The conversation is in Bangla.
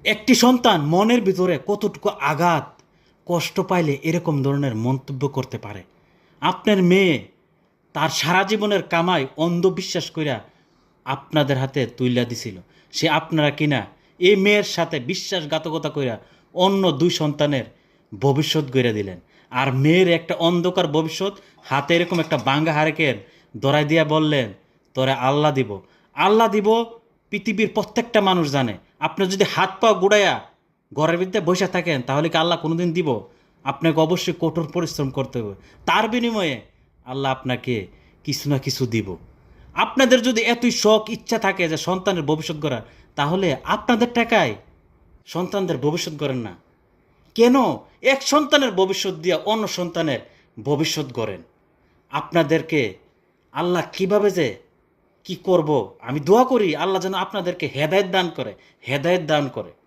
একটি সন্তান মনের ভিতরে কতটুকু আঘাত কষ্ট পাইলে এরকম ধরনের মন্তব্য করতে পারে? আপনার মেয়ে তার সারা জীবনের কামাই অন্ধবিশ্বাস কইরা আপনাদের হাতে তুইলা দিছিল। সে আপনারা কিনা এই মেয়ের সাথে বিশ্বাসঘাতকতা কইরা অন্য দুই সন্তানের ভবিষ্যৎ গড়ে দিলেন। আর মেয়ের একটা অন্ধকার ভবিষ্যৎ হাতে এরকম একটা বাঙ্গা হারেকেন ধরাই দিয়া বললেন, তোরে আল্লাহ দিব। আল্লাহ দিব পৃথিবীর প্রত্যেকটা মানুষ জানে। আপনি যদি হাত পা গুড়াইয়া ঘরের ভিতরে বসে থাকেন তাহলে কি আল্লাহ কোনোদিন দিব? আপনাকে অবশ্যই কঠোর পরিশ্রম করতে হবে। তার বিনিময়ে আল্লাহ আপনাকে কিছু না কিছু দিব। আপনাদের যদি এতই শখ ইচ্ছা থাকে যে সন্তানের ভবিষ্যৎ গড়ার, তাহলে আপনাদের টাকায় সন্তানদের ভবিষ্যৎ গড়েন না। কেন এক সন্তানের ভবিষ্যৎ দিয়া অন্য সন্তানের ভবিষ্যৎ গড়েন? আপনাদেরকে আল্লাহ কিভাবে যে কি করব, আমি দোয়া করি আল্লাহ যেন আপনাদেরকে হেদায়েত দান করে, হেদায়েত দান করে।